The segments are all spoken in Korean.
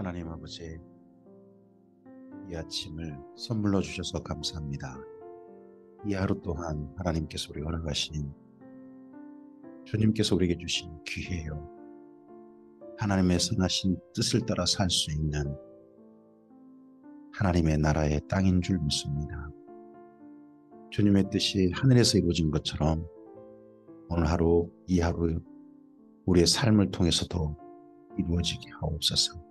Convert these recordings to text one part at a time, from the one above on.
하나님 아버지, 이 아침을 선물로 주셔서 감사합니다. 이 하루 동안 하나님께서 우리 허락하신 주님께서 우리에게 주신 기회요. 하나님의 선하신 뜻을 따라 살 수 있는 하나님의 나라의 땅인 줄 믿습니다. 주님의 뜻이 하늘에서 이루어진 것처럼 오늘 하루, 이 하루 우리의 삶을 통해서도 이루어지게 하옵소서.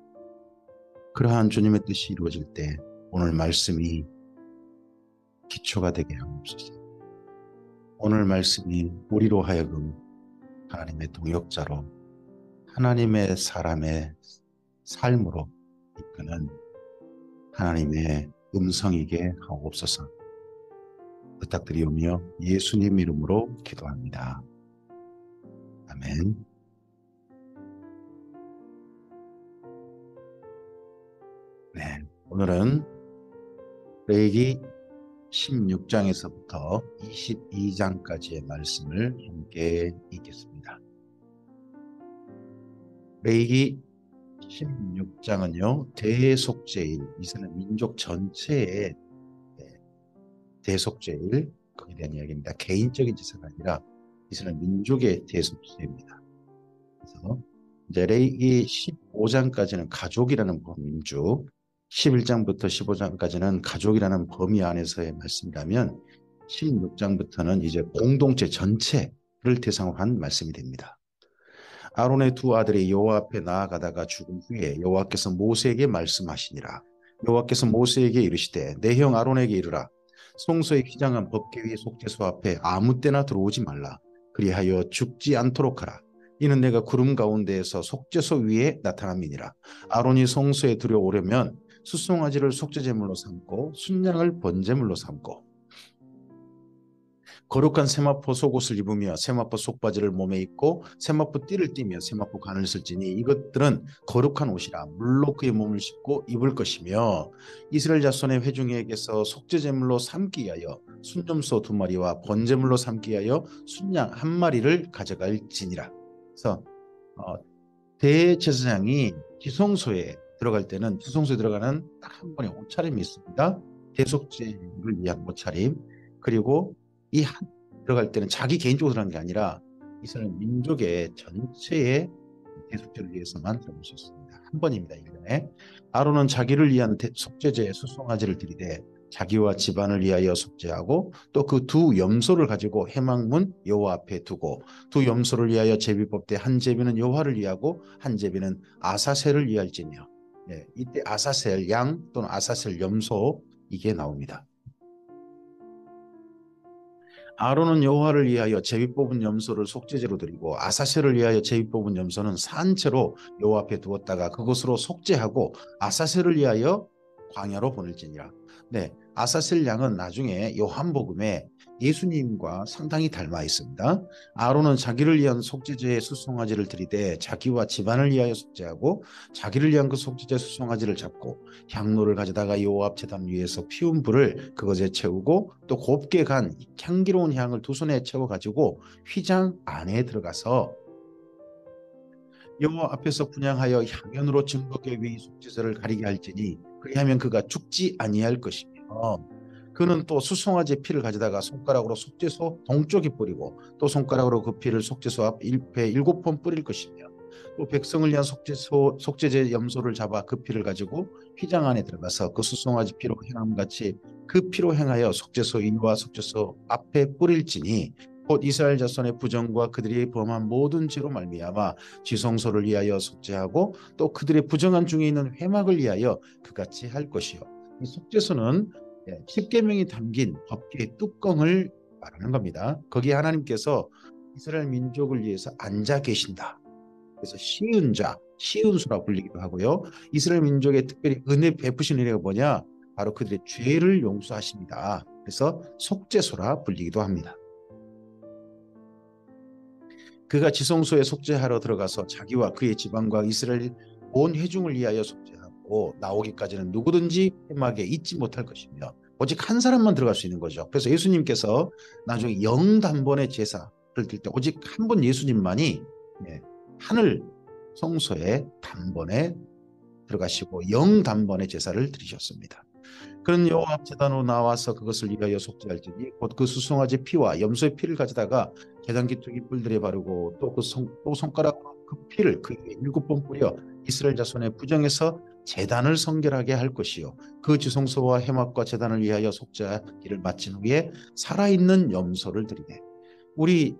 그러한 주님의 뜻이 이루어질 때 오늘 말씀이 기초가 되게 하옵소서. 오늘 말씀이 우리로 하여금 하나님의 동역자로 하나님의 사람의 삶으로 이끄는 하나님의 음성이게 하옵소서. 부탁드리오며 예수님 이름으로 기도합니다. 아멘. 네, 오늘은 레위기 16장에서부터 22장까지의 말씀을 함께 읽겠습니다. 레위기 16장은요, 대속죄일, 이스라엘 민족 전체의 대속죄일, 거기에 대한 이야기입니다. 개인적인 제사가 아니라 이스라엘 민족의 대속죄입니다. 그래서 이제 레위기 15장까지는 가족이라는 범주, 11장부터 15장까지는 가족이라는 범위 안에서의 말씀이라면 16장부터는 이제 공동체 전체를 대상으로 한 말씀이 됩니다. 아론의 두 아들이 여호와 앞에 나아가다가 죽은 후에 여호와께서 모세에게 말씀하시니라. 여호와께서 모세에게 이르시되 내 형 아론에게 이르라. 성소에 휘장한 법궤 속죄소 앞에 아무 때나 들어오지 말라. 그리하여 죽지 않도록 하라. 이는 내가 구름 가운데에서 속죄소 위에 나타남이니라. 아론이 성소에 들어오려면 수송아지를 속죄제물로 삼고 순양을 번제물로 삼고 거룩한 세마포 속옷을 입으며 세마포 속바지를 몸에 입고 세마포 띠를 띠며 세마포 간을 쓸지니 이것들은 거룩한 옷이라 물로 그의 몸을 씻고 입을 것이며 이스라엘 자손의 회중에게서 속죄제물로 삼기 위하여 순점소 2마리와 번제물로 삼기 위하여 순양 1마리를 가져갈지니라. 그래서 대제사장이 지성소에 들어갈 때는 지성소에 들어가는 딱 한 번의 옷차림이 있습니다. 대속죄를 위한 옷차림. 그리고 이 한 들어갈 때는 자기 개인적으로 들어가는 게 아니라 이스라엘 민족의 전체의 대속죄를 위해서만 들어갈 수 있습니다. 한 번입니다. 1년에. 아론은 자기를 위한 속죄제에 수송아지를 드리되 자기와 집안을 위하여 속죄하고 또 그 두 염소를 가지고 회막문 여호와 앞에 두고 두 염소를 위하여 제비 뽑되 한 제비는 여호와를 위하고 한 제비는 아사셀을 위할지며. 네, 이때 아사셀 양 또는 아사셀 염소 이게 나옵니다. 아론은 여호와를 위하여 제비 뽑은 염소를 속죄제로 드리고 아사셀을 위하여 제비 뽑은 염소는 산채로 여호와 앞에 두었다가 그것으로 속죄하고 아사셀을 위하여 광야로 보낼지니라. 네, 아사셀 양은 나중에 요한복음에 예수님과 상당히 닮아 있습니다. 아론은 자기를 위한 속죄제의 수송아지를 드리되 자기와 집안을 위하여 속죄하고 자기를 위한 그 속죄제 수송아지를 잡고 향로를 가져다가 여호와 앞 제단 위에서 피운 불을 그것에 채우고 또 곱게 간 향기로운 향을 두 손에 채워 가지고 휘장 안에 들어가서 여호와 앞에서 분향하여 향연으로 증거궤 위 속죄제를 가리게 할지니 그리하면 그가 죽지 아니할 것이며 그는 또 수송아지 피를 가져다가 손가락으로 속죄소 동쪽에 뿌리고 또 손가락으로 그 피를 속죄소 앞에 7번 뿌릴 것이며 또 백성을 위한 속죄제 염소를 잡아 그 피를 가지고 휘장 안에 들어가서 그 수송아지 피로 행함같이 그 피로 행하여 속죄소 인과 속죄소 앞에 뿌릴지니 곧 이스라엘 자손의 부정과 그들이 범한 모든 죄로 말미암아 지성소를 위하여 속죄하고 또 그들의 부정한 중에 있는 회막을 위하여 그같이 할 것이요. 이 속죄소는 10계명이 담긴 법궤의 뚜껑을 말하는 겁니다. 거기에 하나님께서 이스라엘 민족을 위해서 앉아 계신다. 그래서 시은자, 시은수라 불리기도 하고요. 이스라엘 민족에 특별히 은혜 베푸신 은혜가 뭐냐? 바로 그들의 죄를 용서하십니다. 그래서 속죄소라 불리기도 합니다. 그가 지성소에 속죄하러 들어가서 자기와 그의 집안과 이스라엘 온 회중을 위하여 속죄하고 나오기까지는 누구든지 회막에 있지 못할 것이며 오직 한 사람만 들어갈 수 있는 거죠. 그래서 예수님께서 나중에 영단번의 제사를 드릴 때 오직 한 분 예수님만이 하늘 성소에 단번에 들어가시고 영단번의 제사를 드리셨습니다. 그런 여호와 앞 제단으로 나와서 그것을 위하여 속죄할지니 곧 그 수송아지 피와 염소의 피를 가져다가 제단 기둥이 뿔들에 바르고 또 손가락으로 그 피를 그 위에 7번 뿌려 이스라엘 자손의 부정에서 제단을 성결하게 할 것이요 그 지성소와 회막과 제단을 위하여 속죄하기를 마친 후에 살아있는 염소를 드리되 우리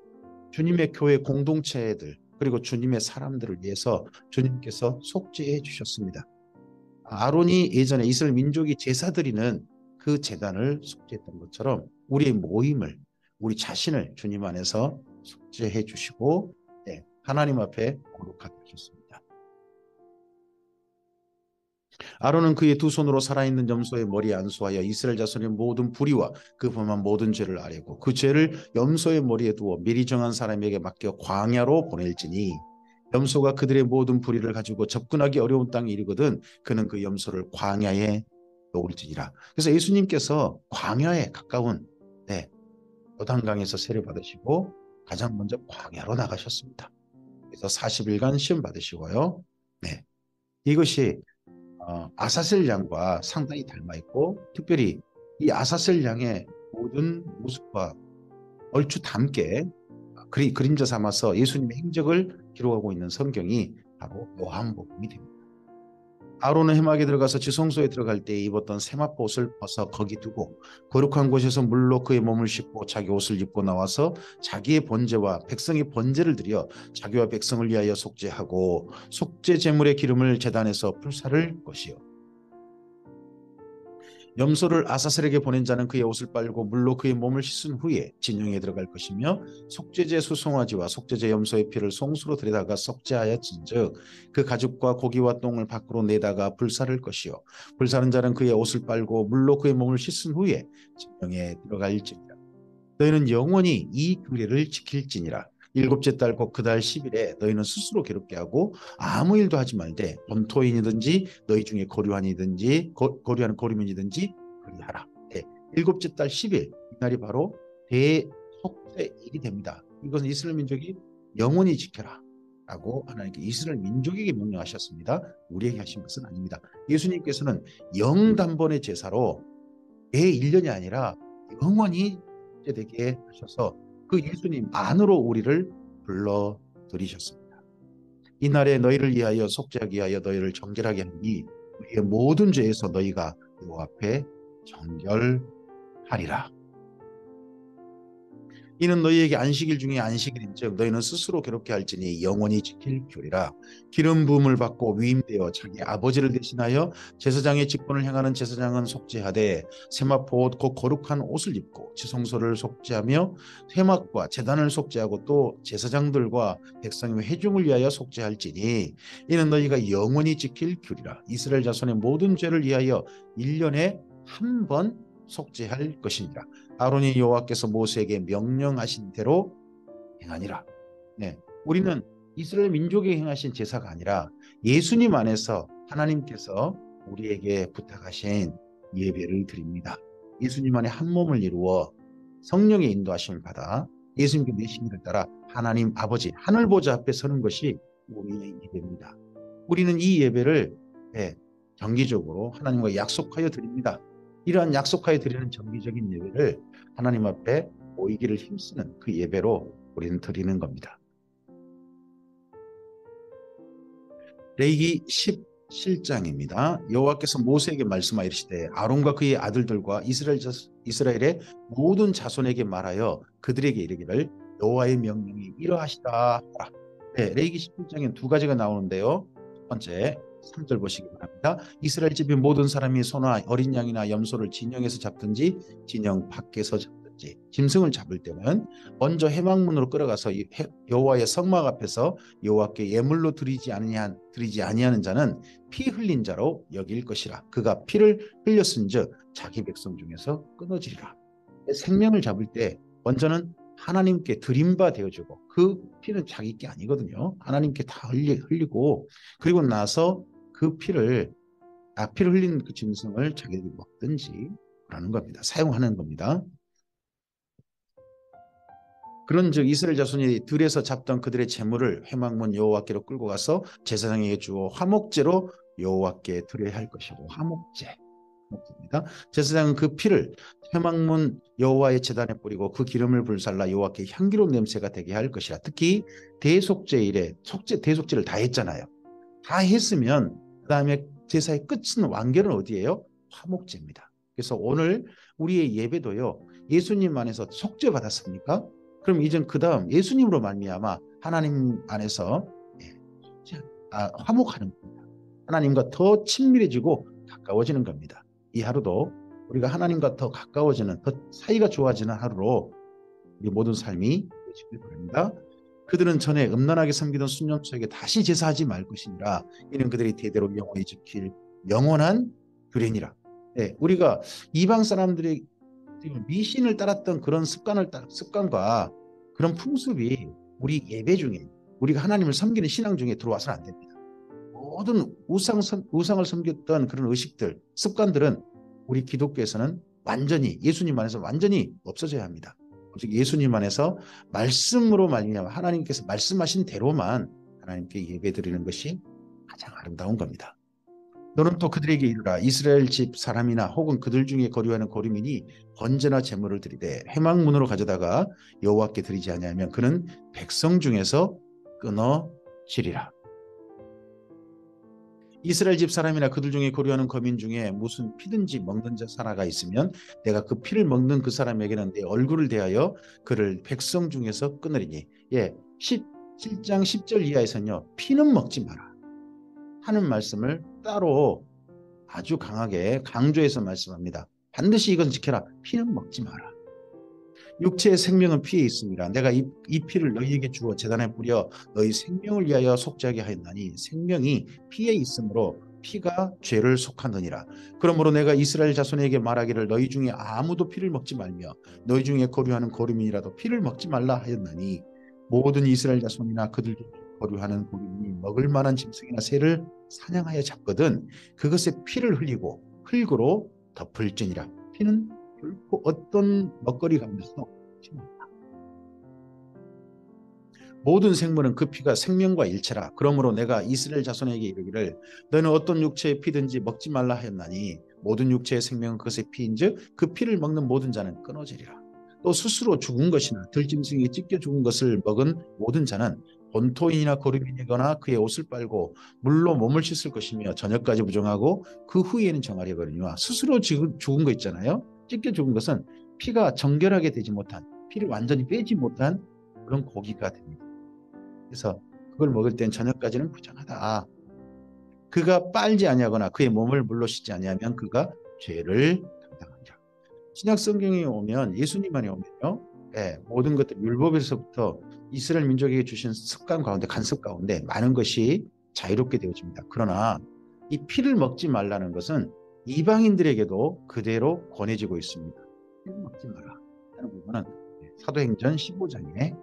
주님의 교회 공동체들 그리고 주님의 사람들을 위해서 주님께서 속죄해 주셨습니다. 아론이 예전에 이스라엘 민족이 제사 드리는 그 제단을 속죄했던 것처럼 우리의 모임을 우리 자신을 주님 안에서 속죄해 주시고 하나님 앞에 거룩하게 하셨습니다. 아론은 그의 두 손으로 살아있는 염소의 머리에 안수하여 이스라엘 자손의 모든 불의와 그 범한 모든 죄를 아뢰고 그 죄를 염소의 머리에 두어 미리 정한 사람에게 맡겨 광야로 보낼지니 염소가 그들의 모든 불의를 가지고 접근하기 어려운 땅에 이르거든 그는 그 염소를 광야에 놓을지니라. 그래서 예수님께서 광야에 가까운 요단강에서 세례 받으시고 가장 먼저 광야로 나가셨습니다. 그래서 40일간 시험 받으시고요. 이것이 아사셀 양과 상당히 닮아 있고 특별히 이 아사셀 양의 모든 모습과 얼추 닮게 그림자 삼아서 예수님의 행적을 기록하고 있는 성경이 바로 요한복음이 됩니다. 아론은 회막에 들어가서 지성소에 들어갈 때 입었던 세마포 옷을 벗어 거기 두고 거룩한 곳에서 물로 그의 몸을 씻고 자기 옷을 입고 나와서 자기의 번제와 백성의 번제를 드려 자기와 백성을 위하여 속죄하고 속죄 제물의 기름을 제단에서 불사를 것이요 염소를 아사셀에게 보낸 자는 그의 옷을 빨고 물로 그의 몸을 씻은 후에 진영에 들어갈 것이며 속죄제 수송아지와 속죄제 염소의 피를 송수로 들여다가 속죄하였은즉 그 가죽과 고기와 똥을 밖으로 내다가 불사를 것이요 불사른 자는 그의 옷을 빨고 물로 그의 몸을 씻은 후에 진영에 들어갈지니라. 너희는 영원히 이 규례를 지킬지니라. 일곱째 달 곧 그 달 10일에 너희는 스스로 괴롭게 하고 아무 일도 하지 말되 범토인이든지 너희 중에 거류하는 거류민이든지 그리하라. 일곱째 달 10일 이날이 바로 대속죄일이 됩니다. 이것은 이스라엘 민족이 영원히 지켜라 라고 하나님께 이스라엘 민족에게 명령하셨습니다. 우리에게 하신 것은 아닙니다. 예수님께서는 영단번의 제사로 매 1년이 아니라 영원히 되게 하셔서 그 예수님 안으로 우리를 불러들이셨습니다. 이날에 너희를 위하여 속죄하기 위하여 너희를 정결하게 하니 너희의 모든 죄에서 너희가 그 앞에 정결하리라. 이는 너희에게 안식일 중에 안식일인즉 너희는 스스로 괴롭게 할지니 영원히 지킬 규례라. 기름 부음을 받고 위임되어 자기 아버지를 대신하여 제사장의 직분을 행하는 제사장은 속죄하되 세마포 옷 곧 거룩한 옷을 입고 지성소를 속죄하며 회막과 제단을 속죄하고 또 제사장들과 백성의 회중을 위하여 속죄할지니 이는 너희가 영원히 지킬 규례라. 이스라엘 자손의 모든 죄를 위하여 1년에 한 번 속죄할 것이니라. 아론이 여호와께서 모세에게 명령하신 대로 행하니라. 우리는 이스라엘 민족에 행하신 제사가 아니라 예수님 안에서 하나님께서 우리에게 부탁하신 예배를 드립니다. 예수님 안에 한 몸을 이루어 성령의 인도하심을 받아 예수님께 내신 일을 따라 하나님 아버지 하늘 보좌 앞에 서는 것이 우리의 예배입니다. 우리는 이 예배를 정기적으로 하나님과 약속하여 드립니다. 이러한 약속하여 드리는 정기적인 예배를 하나님 앞에 모이기를 힘쓰는 그 예배로 우리는 드리는 겁니다. 레위기 17장입니다. 여호와께서 모세에게 말씀하여 이르시되 아론과 그의 아들들과 이스라엘의 모든 자손에게 말하여 그들에게 이르기를 여호와의 명령이 이러하시다 하라. 레위기 17장엔 두 가지가 나오는데요. 첫 번째 3절 보시기 바랍니다. 이스라엘 집의 모든 사람이 소나 어린 양이나 염소를 진영에서 잡든지 진영 밖에서 잡든지 짐승을 잡을 때는 먼저 회막문으로 끌어가서 여호와의 성막 앞에서 여호와께 예물로 드리지 아니하는 자는 피 흘린 자로 여길 것이라. 그가 피를 흘렸은즉 자기 백성 중에서 끊어지리라. 생명을 잡을 때 먼저는 하나님께 드림바 되어주고 그 피는 자기 게 아니거든요. 하나님께 다 흘리고 그리고 나서 그 피를 흘린 그 짐승을 자기들이 먹든지 라는 겁니다. 사용하는 겁니다. 그런즉 이스라엘 자손이 들에서 잡던 그들의 재물을 회막문 여호와께로 끌고 가서 제사장에게 주어 화목제로 여호와께 드려야 할 것이고 화목제. 입니다. 제사장은 그 피를 회막문 여호와의 제단에 뿌리고 그 기름을 불살라 여호와께 향기로운 냄새가 되게 할 것이라. 특히 대속제일에 대속제를 다 했잖아요. 다 했으면 그 다음에 제사의 끝은 완결은 어디예요? 화목제입니다. 그래서 오늘 우리의 예배도요, 예수님 안에서 속죄 받았습니까? 그럼 이제 그 다음 예수님으로 말미암아 하나님 안에서 화목하는 겁니다. 하나님과 더 친밀해지고 가까워지는 겁니다. 이 하루도 우리가 하나님과 더 가까워지는, 더 사이가 좋아지는 하루로 우리 모든 삶이 되시길 바랍니다. 그들은 전에 음란하게 섬기던 순념소에게 다시 제사하지 말 것이니라. 이는 그들이 대대로 영원히 지킬 영원한 규례니라. 네, 우리가 이방 사람들이 미신을 따랐던 그런 습관과 그런 풍습이 우리 예배 중에, 우리가 하나님을 섬기는 신앙 중에 들어와서는 안 됩니다. 모든 우상을 섬겼던 그런 의식들, 습관들은 우리 기독교에서는 완전히, 예수님 안에서 완전히 없어져야 합니다. 즉 예수님 안에서 말씀으로 말미암아 하나님께서 말씀하신 대로만 하나님께 예배드리는 것이 가장 아름다운 겁니다. 너는 또 그들에게 이르라. 이스라엘 집 사람이나 혹은 그들 중에 거류하는 거류민이 번제나 제물을 드리되 회막문으로 가져다가 여호와께 드리지 아니하면 그는 백성 중에서 끊어지리라. 이스라엘 집 사람이나 그들 중에 거류하는 거민 중에 무슨 피든지 먹는 자 하나가 있으면 내가 그 피를 먹는 그 사람에게는 내 얼굴을 대하여 그를 백성 중에서 끊으리니. 17장 10절 이하에서는요, 피는 먹지 마라 하는 말씀을 따로 아주 강하게 강조해서 말씀합니다. 반드시 이건 지켜라. 피는 먹지 마라. 육체의 생명은 피에 있습니다. 내가 이 피를 너희에게 주어 제단에 뿌려 너희 생명을 위하여 속죄하게 하였나니 생명이 피에 있으므로 피가 죄를 속하느니라. 그러므로 내가 이스라엘 자손에게 말하기를 너희 중에 아무도 피를 먹지 말며 너희 중에 거류하는 거류민이라도 피를 먹지 말라 하였나니 모든 이스라엘 자손이나 그들 중에 거류하는 거류민이 먹을 만한 짐승이나 새를 사냥하여 잡거든 그것에 피를 흘리고 흙으로 덮을지니라. 피는 결코 어떤 먹거리 가운데서도 모든 생물은 그 피가 생명과 일체라. 그러므로 내가 이스라엘 자손에게 이르기를 너는 어떤 육체의 피든지 먹지 말라 하였나니 모든 육체의 생명은 그것의 피인즉 그 피를 먹는 모든 자는 끊어지리라. 또 스스로 죽은 것이나 들짐승이 찢겨 죽은 것을 먹은 모든 자는 본토인이나 거류민이거나 그의 옷을 빨고 물로 몸을 씻을 것이며 저녁까지 부정하고 그 후에는 정하려거니와. 스스로 죽은 거 있잖아요. 찢겨 죽은 것은 피가 정결하게 되지 못한, 피를 완전히 빼지 못한 그런 고기가 됩니다. 그래서 그걸 먹을 땐 저녁까지는 부정하다. 그가 빨지 아니하거나 그의 몸을 물로 씻지 아니하면 그가 죄를 담당하리라. 신약 성경에 오면, 예수님만에 오면요, 모든 것들 율법에서부터 이스라엘 민족에게 주신 습관 가운데, 간섭 가운데 많은 것이 자유롭게 되어집니다. 그러나 이 피를 먹지 말라는 것은 이방인들에게도 그대로 권해지고 있습니다. 피를 먹지 마라 하는 부분은 사도행전 15장에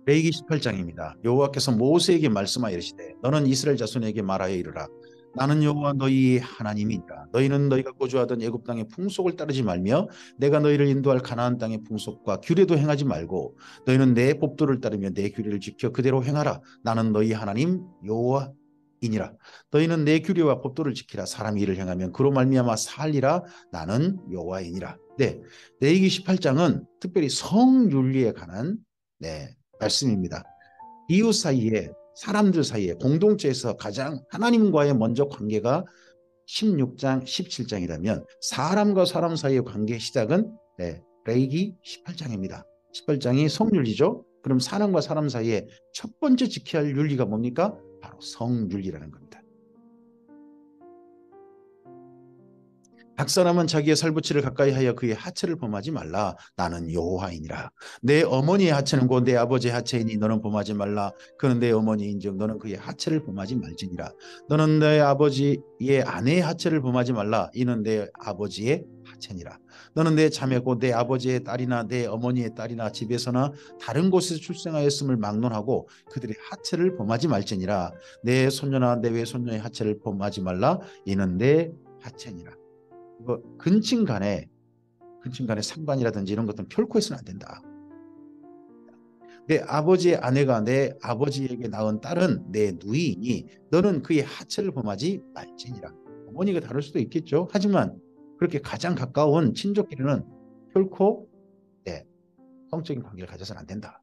레위기 18장입니다. 여호와께서 모세에게 말씀하여 이르시되 너는 이스라엘 자손에게 말하여 이르라. 나는 여호와 너희 하나님이니라. 너희는 너희가 거주하던 애굽 땅의 풍속을 따르지 말며 내가 너희를 인도할 가나안 땅의 풍속과 규례도 행하지 말고 너희는 내 법도를 따르며 내 규례를 지켜 그대로 행하라. 나는 너희 하나님 여호와이니라. 너희는 내 규례와 법도를 지키라. 사람이 이를 행하면 그로 말미암아 살리라. 나는 여호와이니라. 네, 레위기 18장은 특별히 성윤리에 관한 말씀입니다. 이웃 사이에, 사람들 사이에, 공동체에서 가장 하나님과의 먼저 관계가 16장 17장이라면 사람과 사람 사이의 관계의 시작은 레위기 18장입니다. 18장이 성윤리죠. 그럼 사람과 사람 사이에 첫 번째 지켜야 할 윤리가 뭡니까? 바로 성윤리라는 겁니다. 각 사람은 자기의 살부치를 가까이 하여 그의 하체를 범하지 말라. 나는 여호와이니라. 내 어머니의 하체는 곧 내 아버지의 하체이니 너는 범하지 말라. 그는 내 어머니인즉 너는 그의 하체를 범하지 말지니라. 너는 내 아버지의 아내의 하체를 범하지 말라. 이는 내 아버지의 하체니라. 너는 내 자매 곧 내 아버지의 딸이나 내 어머니의 딸이나 집에서나 다른 곳에서 출생하였음을 막론하고 그들의 하체를 범하지 말지니라. 내 손녀나 내 외손녀의 하체를 범하지 말라. 이는 내 하체니라. 근친 간의 상관이라든지 이런 것들은 결코 해서는 안 된다. 내 아버지의 아내가 내 아버지에게 낳은 딸은 내 누이이니 너는 그의 하체를 범하지 말지니라. 어머니가 다를 수도 있겠죠. 하지만 그렇게 가장 가까운 친족끼리는 결코 성적인 관계를 가져서는 안 된다.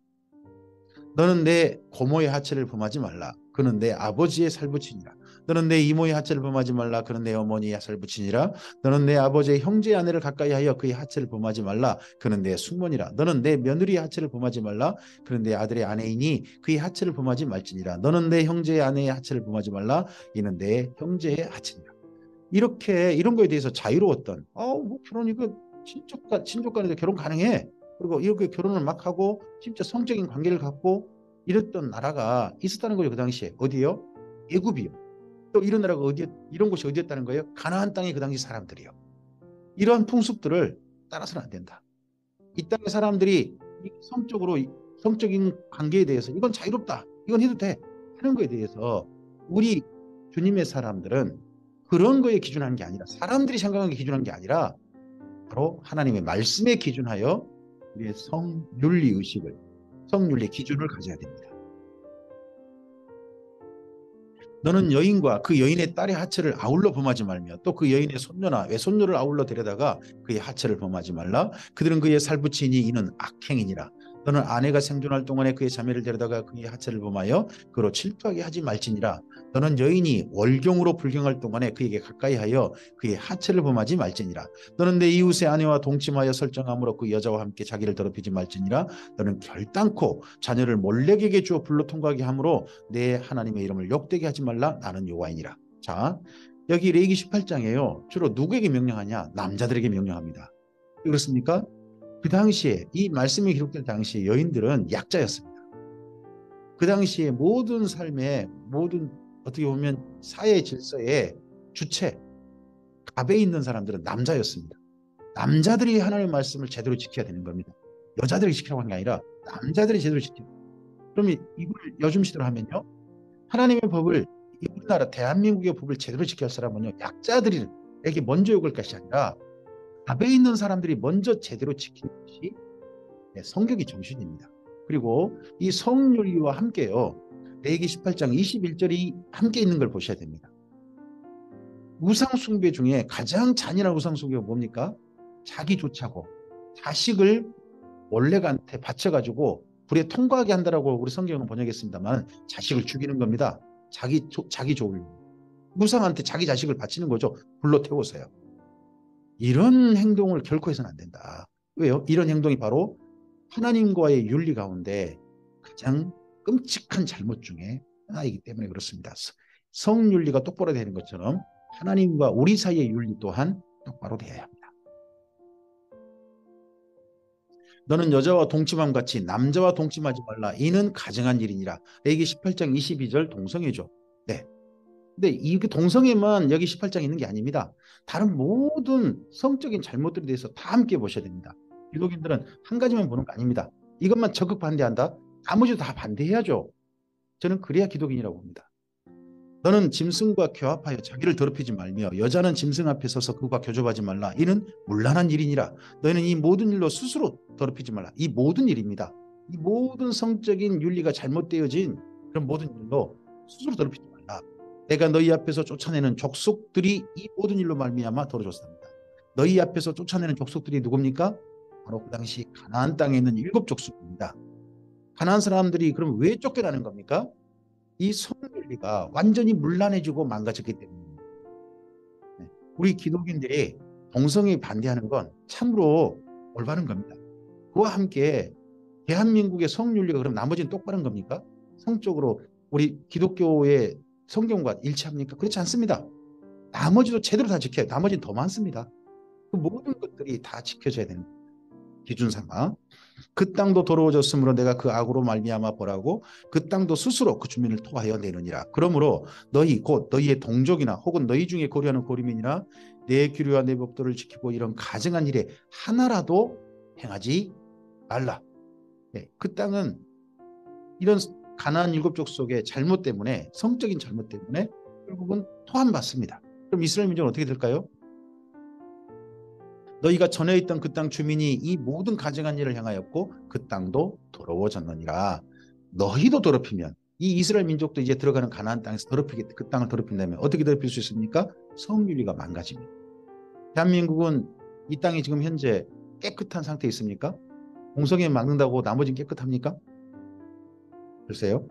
너는 내 고모의 하체를 범하지 말라. 그는 내 아버지의 살부친이라. 너는 내 이모의 하체를 범하지 말라. 그는 내 어머니의 살부친이라. 너는 내 아버지의 형제의 아내를 가까이 하여 그의 하체를 범하지 말라. 그는 내 숙모니라. 너는 내 며느리의 하체를 범하지 말라. 그는 내 아들의 아내이니 그의 하체를 범하지 말지니라. 너는 내 형제의 아내의 하체를 범하지 말라. 이는 내 형제의 하체니라. 이렇게 이런 거에 대해서 자유로웠던 뭐 결혼 이거 친족 간에도 결혼 가능해. 그리고 이렇게 결혼을 막 하고 진짜 성적인 관계를 갖고 이랬던 나라가 있었다는 거죠. 그 당시에. 어디요? 애굽이요. 또 이런 나라가 이런 곳이 어디였다는 거예요? 가나안 땅의 그 당시 사람들이요. 이러한 풍습들을 따라서는 안 된다. 이 땅의 사람들이 성적인 관계에 대해서 이건 자유롭다. 이건 해도 돼. 하는 거에 대해서 우리 주님의 사람들은 그런 거에 기준한 게 아니라 사람들이 생각하는 게 기준한 게 아니라 바로 하나님의 말씀에 기준하여 우리의 성윤리 의식을 성윤리 기준을 가져야 됩니다. 너는 여인과 그 여인의 딸의 하체를 아울러 범하지 말며 또 그 여인의 손녀나 외손녀를 아울러 데려다가 그의 하체를 범하지 말라. 그들은 그의 살부친이 이는 악행이니라. 너는 아내가 생존할 동안에 그의 자매를 데려다가 그의 하체를 범하여 그로 질투하게 하지 말지니라. 너는 여인이 월경으로 불경할 동안에 그에게 가까이 하여 그의 하체를 범하지 말지니라. 너는 내 이웃의 아내와 동침하여 설정함으로 그 여자와 함께 자기를 더럽히지 말지니라. 너는 결단코 자녀를 몰렉에게 주어 불로 통과하게 함으로 내 하나님의 이름을 욕되게 하지 말라. 나는 여호와이니라. 자, 여기 레위기 18장에요. 주로 누구에게 명령하냐? 남자들에게 명령합니다. 그렇습니까? 그 당시에 이 말씀이 기록될 당시에 여인들은 약자였습니다. 그 당시에 모든 삶의 모든 어떻게 보면 사회 질서의 주체, 갑에 있는 사람들은 남자였습니다. 남자들이 하나님의 말씀을 제대로 지켜야 되는 겁니다. 여자들이 지키라고 한 게 아니라 남자들이 제대로 지켜야 돼요. 그러면 이걸 요즘 시대로 하면요. 하나님의 법을 우리나라 대한민국의 법을 제대로 지켜야 할 사람은요. 약자들에게 먼저 욕할 것이 아니라 갑에 있는 사람들이 먼저 제대로 지키는 것이 성경의 정신입니다. 그리고 이 성윤리와 함께요. 레위기 18장 21절이 함께 있는 걸 보셔야 됩니다. 우상숭배 중에 가장 잔인한 우상숭배가 뭡니까? 자기 좋자고 자식을 몰렉한테 바쳐가지고 불에 통과하게 한다라고 우리 성경은 번역했습니다만 자식을 죽이는 겁니다. 자기 좋을 우상한테 자기 자식을 바치는 거죠. 불로 태워서요. 이런 행동을 결코 해서는 안 된다. 왜요? 이런 행동이 바로 하나님과의 윤리 가운데 가장 끔찍한 잘못 중에 하나이기 때문에 그렇습니다. 성윤리가 똑바로 되는 것처럼 하나님과 우리 사이의 윤리 또한 똑바로 되어야 합니다. 너는 여자와 동침함 같이 남자와 동침하지 말라. 이는 가증한 일이니라. 레위기 18장 22절 동성애죠. 네. 근데 이 동성애만 여기 18장에 있는 게 아닙니다. 다른 모든 성적인 잘못들에 대해서 다 함께 보셔야 됩니다. 기독인들은 한 가지만 보는 거 아닙니다. 이것만 적극 반대한다? 나머지도 다 반대해야죠. 저는 그래야 기독인이라고 봅니다. 너는 짐승과 교합하여 자기를 더럽히지 말며 여자는 짐승 앞에 서서 그와 교접하지 말라. 이는 문란한 일이니라. 너희는 이 모든 일로 스스로 더럽히지 말라. 이 모든 일입니다. 이 모든 성적인 윤리가 잘못되어진 그런 모든 일로 스스로 더럽히지 말라. 내가 너희 앞에서 쫓아내는 족속들이 이 모든 일로 말미암아 더러워졌습니다. 너희 앞에서 쫓아내는 족속들이 누굽니까? 바로 그 당시 가나안 땅에 있는 7족속입니다. 가나안 사람들이 그럼 왜 쫓겨나는 겁니까? 이 성윤리가 완전히 문란해지고 망가졌기 때문입니다. 우리 기독인들이 동성애 반대하는 건 참으로 올바른 겁니다. 그와 함께 대한민국의 성윤리가 그럼 나머지는 똑바른 겁니까? 성적으로 우리 기독교의 성경과 일치합니까? 그렇지 않습니다. 나머지도 제대로 다 지켜야 나머지는 더 많습니다. 그 모든 것들이 다 지켜져야 되는 기준 삼아 그 땅도 더러워졌으므로 내가 그 악으로 말미암아 보라고 그 땅도 스스로 그 주민을 토하여 내느니라. 그러므로 너희 곧 너희의 동족이나 혹은 너희 중에 거류하는 거류민이나 내 규례와 내 법도를 지키고 이런 가증한 일에 하나라도 행하지 말라. 네, 그 땅은 이런 가나안 7족속의 잘못 때문에 성적인 잘못 때문에 결국은 토함받습니다. 그럼 이스라엘 민족은 어떻게 될까요? 너희가 전에 있던 그 땅 주민이 이 모든 가증한 일을 행하였고 그 땅도 더러워졌느니라. 너희도 더럽히면 이 이스라엘 민족도 이제 들어가는 가나안 땅에서 더럽히게 그 땅을 더럽힌다면 어떻게 더럽힐 수 있습니까? 성윤리가 망가집니다. 대한민국은 이 땅이 지금 현재 깨끗한 상태에 있습니까? 공성에 막는다고 나머지는 깨끗합니까? 글쎄요.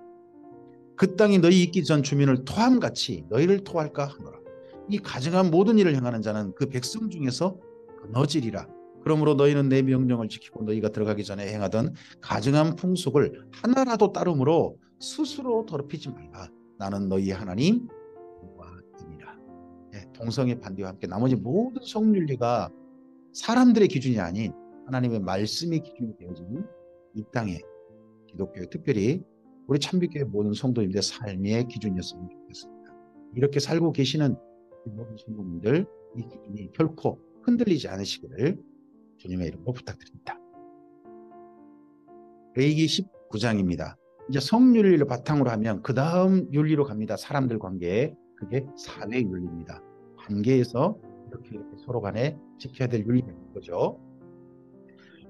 그 땅이 너희 있기 전 주민을 토함같이 너희를 토할까 하노라. 이 가증한 모든 일을 행하는 자는 그 백성 중에서 끊어지리라. 그러므로 너희는 내 명령을 지키고 너희가 들어가기 전에 행하던 가증한 풍속을 하나라도 따름으로 스스로 더럽히지 말라. 나는 너희 하나님 여호와이니라. 동성애 반대와 함께 나머지 모든 성윤리가 사람들의 기준이 아닌 하나님의 말씀이 기준이 되어지는 이 땅에 기독교의 특별히 우리 참빛교회 모든 성도님들의 삶의 기준이었으면 좋겠습니다. 이렇게 살고 계시는 모든 성도님들 이 기준이 결코 흔들리지 않으시기를 주님의 이름으로 부탁드립니다. 레위기 19장입니다. 이제 성윤리를 바탕으로 하면 그 다음 윤리로 갑니다. 사람들 관계에. 그게 사회윤리입니다. 관계에서 이렇게 서로 간에 지켜야 될 윤리가 있는 거죠.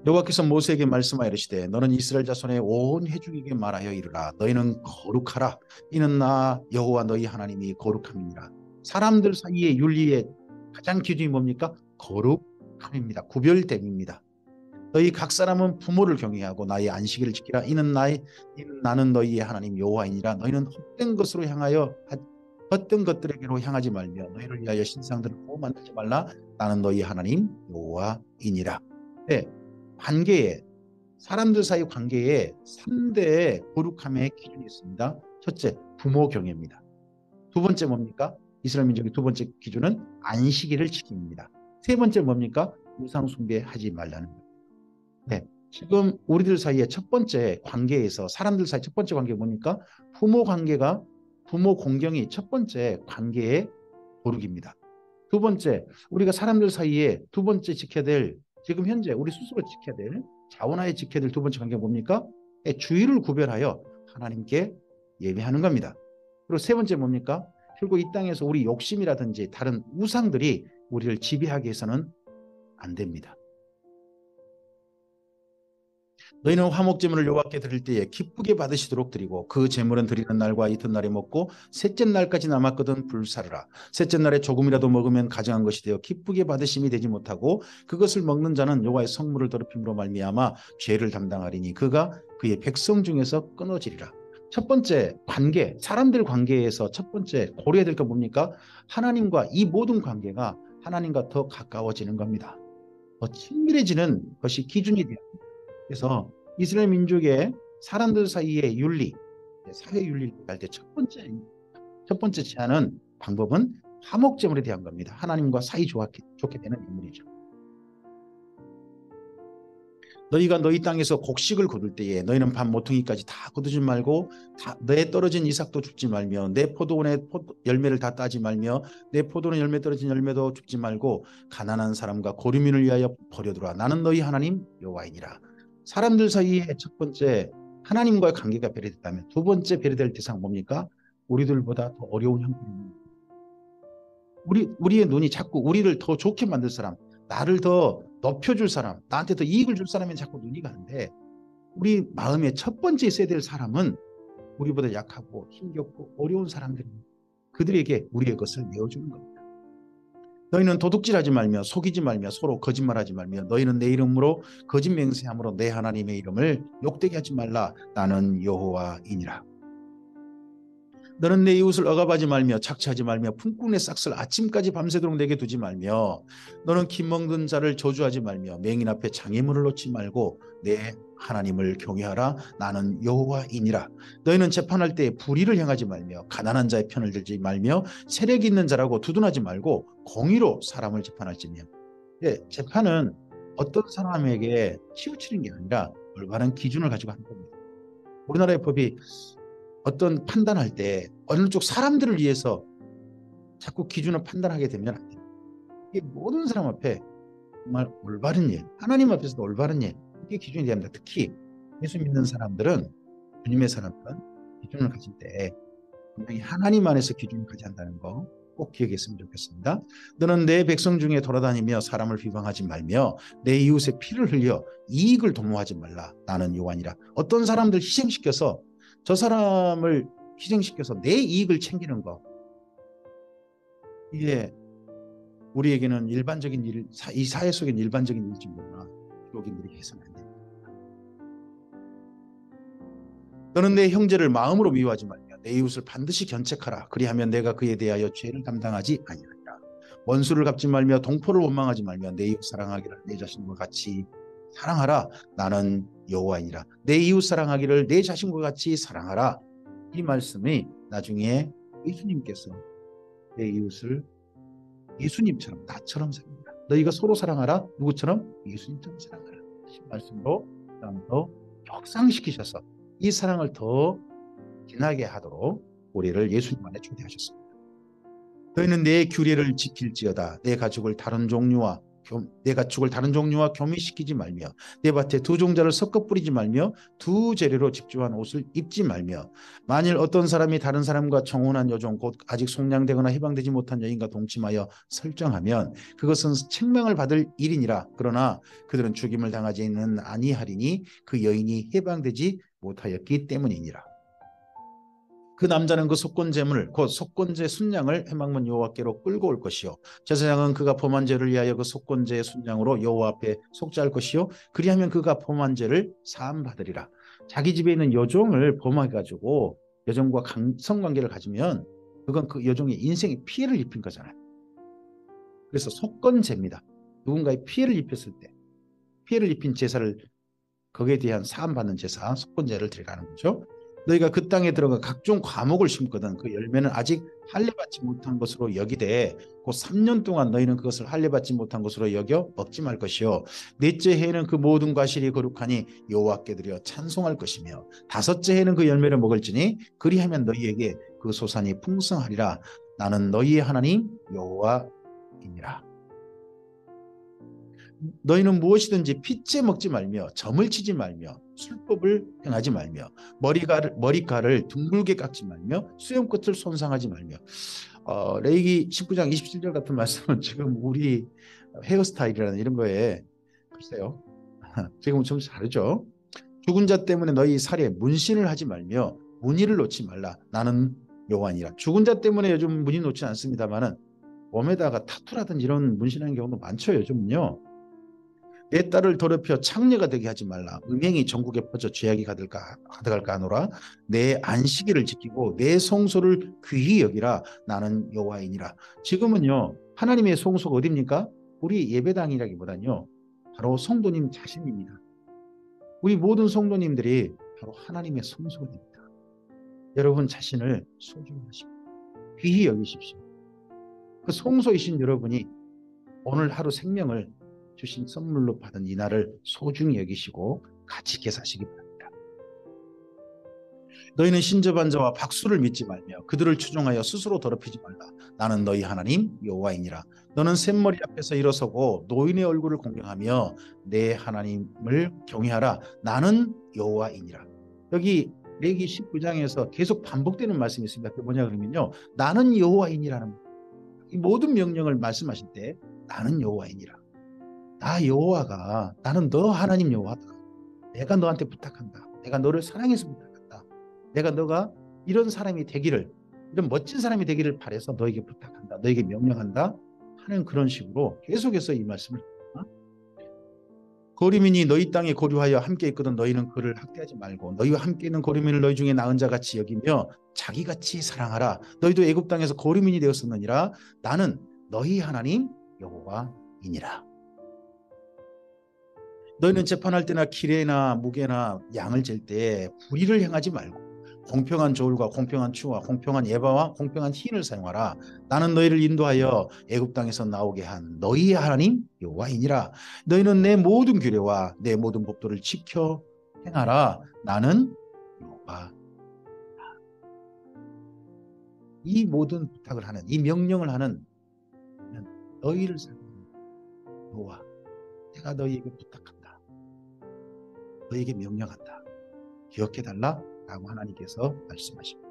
여호와께서 모세에게 말씀하여 이르시되 너는 이스라엘 자손의 온 회중에게 말하여 이르라. 너희는 거룩하라. 이는 나 여호와 너희 하나님이 거룩함이니라. 사람들 사이의 윤리의 가장 기준이 뭡니까? 거룩함입니다. 구별됨입니다. 너희 각 사람은 부모를 경외하고 나의 안식일을 지키라. 이는 나는 너희의 하나님 여호와이니라. 너희는 헛된 것들에게로 향하지 말며 너희를 위하여 신상들을 보고 만들지 말라. 나는 너희 하나님 여호와이니라. 네, 관계에 사람들 사이 관계에 3대의 거룩함의 기준이 있습니다. 첫째, 부모 경외입니다. 두 번째 뭡니까? 이스라엘 민족의 두 번째 기준은 안식일을 지킵니다. 세 번째 뭡니까? 우상 숭배하지 말라는 겁니다. 네, 지금 우리들 사이의 첫 번째 관계에서 사람들 사이 첫 번째 관계가 뭡니까? 부모 공경이 첫 번째 관계의 거룩입니다. 두 번째, 우리가 사람들 사이에 두 번째 지켜야 될 지금 현재 우리 스스로 지켜야 될 자원하에 지켜야 될 두 번째 관계가 뭡니까? 주의를 구별하여 하나님께 예배하는 겁니다. 그리고 세 번째 뭡니까? 결국 이 땅에서 우리 욕심이라든지 다른 우상들이 우리를 지배하게 해서는 안 됩니다. 너희는 화목제물을 여호와께 드릴 때에 기쁘게 받으시도록 드리고 그 제물은 드리는 날과 이튿날에 먹고 셋째 날까지 남았거든 불사르라. 셋째 날에 조금이라도 먹으면 가증한 것이 되어 기쁘게 받으심이 되지 못하고 그것을 먹는 자는 여호와의 성물을 더럽힘으로 말미암아 죄를 담당하리니 그가 그의 백성 중에서 끊어지리라. 첫 번째 관계, 사람들 관계에서 첫 번째 고려해야 될 건 뭡니까? 하나님과 이 모든 관계가 하나님과 더 가까워지는 겁니다. 더 친밀해지는 것이 기준이 되어 그래서 이스라엘 민족의 사람들 사이의 윤리, 사회 윤리를 할 때 첫 번째 제안은 방법은 화목제물에 대한 겁니다. 하나님과 사이 좋게 되는 인물이죠. 너희가 너희 땅에서 곡식을 거둘 때에 너희는 반 모퉁이까지 다 거두지 말고 내 떨어진 이삭도 줍지 말며 내 포도원의 열매를 다 따지 말며 내 포도원 열매 떨어진 열매도 줍지 말고 가난한 사람과 고리민을 위하여 버려두라. 나는 너희 하나님 여호와이니라. 사람들 사이에 첫 번째 하나님과의 관계가 배려됐다면 두 번째 배려될 대상은 뭡니까? 우리들보다 더 어려운 형편입니다. 우리의 눈이 자꾸 우리를 더 좋게 만들 사람, 나를 더 높여줄 사람, 나한테 더 이익을 줄 사람에 자꾸 눈이 가는데 우리 마음에 첫 번째 있어야 될 사람은 우리보다 약하고 힘겹고 어려운 사람들입니다. 그들에게 우리의 것을 내어주는 겁니다. 너희는 도둑질하지 말며 속이지 말며 서로 거짓말하지 말며 너희는 내 이름으로 거짓 맹세함으로 내 하나님의 이름을 욕되게 하지 말라. 나는 여호와이니라. 너는 내 이웃을 억압하지 말며 착취하지 말며 품꾼의 싹을 아침까지 밤새도록 내게 두지 말며 너는 기 먹는 자를 저주하지 말며 맹인 앞에 장애물을 놓지 말고 내 하나님을 경외하라. 나는 여호와이니라. 너희는 재판할 때 불의를 행하지 말며 가난한 자의 편을 들지 말며 세력이 있는 자라고 두둔하지 말고 공의로 사람을 재판할지며. 재판은 어떤 사람에게 치우치는 게 아니라 올바른 기준을 가지고 하는 겁니다. 우리나라의 법이 어떤 판단할 때 어느 쪽 사람들을 위해서 자꾸 기준을 판단하게 되면 안 됩니다. 이게 모든 사람 앞에 정말 올바른 일, 하나님 앞에서도 올바른 일, 이게 기준이 됩니다. 특히 예수 믿는 사람들은, 주님의 사람들은 기준을 가질 때 분명히 하나님 안에서 기준을 가져야 한다는 거, 꼭 기억했으면 좋겠습니다. 너는 내 백성 중에 돌아다니며 사람을 비방하지 말며 내 이웃의 피를 흘려 이익을 도모하지 말라. 나는 여호와니라. 어떤 사람들 희생시켜서 저 사람을 희생시켜서 내 이익을 챙기는 거, 이게 우리에게는 일반적인 일, 이 사회 속엔 일반적인 일지 몰라 기록인들이 해서는 안 됩니다. 너는 내 형제를 마음으로 미워하지 말며 내 이웃을 반드시 견책하라. 그리하면 내가 그에 대하여 죄를 담당하지 아니하리라. 원수를 갚지 말며 동포를 원망하지 말며 내 이웃 사랑하기를 내 자신과 같이 사랑하라. 나는 여호와이니라. 내 이웃 사랑하기를 내 자신과 같이 사랑하라. 이 말씀이 나중에 예수님께서 내 이웃을 예수님처럼 나처럼 사랑하라. 너희가 서로 사랑하라. 누구처럼? 예수님처럼 사랑하라. 이 말씀으로 더 격상시키셔서 이 사랑을 더 진하게 하도록 우리를 예수님 안에 초대하셨습니다. 너희는 내 규례를 지킬지어다. 내 가축을 다른 종류와 교미시키지 말며 내 밭에 두 종자를 섞어 뿌리지 말며 두 재료로 집주한 옷을 입지 말며 만일 어떤 사람이 다른 사람과 청혼한 여종 곧 아직 속량되거나 해방되지 못한 여인과 동침하여 설정하면 그것은 책망을 받을 일이니라. 그러나 그들은 죽임을 당하지는 아니하리니 그 여인이 해방되지 못하였기 때문이니라. 그 남자는 그 속건제물을 곧 속건제 순양을 회막문 여호와께로 끌고 올 것이요 제사장은 그가 범한 죄를 위하여 그 속건제의 순양으로 여호와 앞에 속죄할 것이요 그리하면 그가 범한 죄를 사함 받으리라. 자기 집에 있는 여종을 범해 가지고 여종과 성관계를 가지면 그건 그 여종의 인생에 피해를 입힌 거잖아요. 그래서 속건제입니다. 누군가의 피해를 입혔을 때 피해를 입힌 제사를 거기에 대한 사함 받는 제사 속건제를 드리라는 거죠. 너희가 그 땅에 들어가 각종 과목을 심거든 그 열매는 아직 할례받지 못한 것으로 여기되 그 3년 동안 너희는 그것을 할례받지 못한 것으로 여겨 먹지 말 것이요 넷째 해에는 그 모든 과실이 거룩하니 여호와께 드려 찬송할 것이며 다섯째 해에는 그 열매를 먹을지니 그리하면 너희에게 그 소산이 풍성하리라. 나는 너희의 하나님 여호와이니라. 너희는 무엇이든지 핏째 먹지 말며 점을 치지 말며 술법을 행하지 말며 머리카락을 둥글게 깎지 말며 수염끝을 손상하지 말며 레위기 19장 27절 같은 말씀은 지금 우리 헤어스타일이라는 이런 거에 글쎄요. 지금은 좀 다르죠. 죽은 자 때문에 너희 살에 문신을 하지 말며 무늬를 놓지 말라. 나는 여호와니라. 죽은 자 때문에 요즘 무늬 놓지 않습니다만은 몸에다가 타투라든지 이런 문신하는 경우도 많죠. 요즘은요. 내 딸을 더럽혀 창녀가 되게 하지 말라. 음행이 전국에 퍼져 죄악이 가득할까 하노라. 내 안식일을 지키고 내 성소를 귀히 여기라. 나는 여호와이니라. 지금은요 하나님의 성소가 어디입니까? 우리 예배당이라기보다는요 바로 성도님 자신입니다. 우리 모든 성도님들이 바로 하나님의 성소가 됩니다. 여러분 자신을 소중히 하시고 귀히 여기십시오. 그 성소이신 여러분이 오늘 하루 생명을 주신 선물로 받은 이 날을 소중히 여기시고 같이 계사하시기 바랍니다. 너희는 신접한 자와 박수를 믿지 말며 그들을 추종하여 스스로 더럽히지 말라. 나는 너희 하나님 여호와이니라. 너는 샘머리 앞에서 일어서고 노인의 얼굴을 공경하며 내 하나님을 경외하라. 나는 여호와이니라. 여기 레위기 19장에서 계속 반복되는 말씀이 있습니다. 그게 뭐냐 그러면요. 나는 여호와이니라는 이 모든 명령을 말씀하실 때 나는 여호와이니라. 나 여호와가 나는 너 하나님 여호와다. 내가 너한테 부탁한다. 내가 너를 사랑해서 부탁한다. 내가 너가 이런 사람이 되기를 이런 멋진 사람이 되기를 바라서 너에게 부탁한다. 너에게 명령한다. 하는 그런 식으로 계속해서 이 말씀을 거류민이 너희 땅에 거류하여 함께 있거든 너희는 그를 학대하지 말고 너희와 함께 있는 거류민을 너희 중에 나은 자같이 여기며 자기같이 사랑하라. 너희도 애굽 땅에서 거류민이 되었었느니라. 나는 너희 하나님 여호와이니라. 너희는 재판할 때나 기레나 무게나 양을 잴 때 불의를 행하지 말고 공평한 저울과 공평한 추와 공평한 예바와 공평한 흰을 사용하라. 나는 너희를 인도하여 애굽 땅에서 나오게 한 너희의 하나님 여호와이니라. 너희는 내 모든 규례와 내 모든 법도를 지켜 행하라. 나는 여호와. 이 모든 부탁을 하는 이 명령을 하는 너희를 살피는 여호와. 내가 너희에게 부탁한다. 너희에게 명령한다. 기억해달라 라고 하나님께서 말씀하십니다.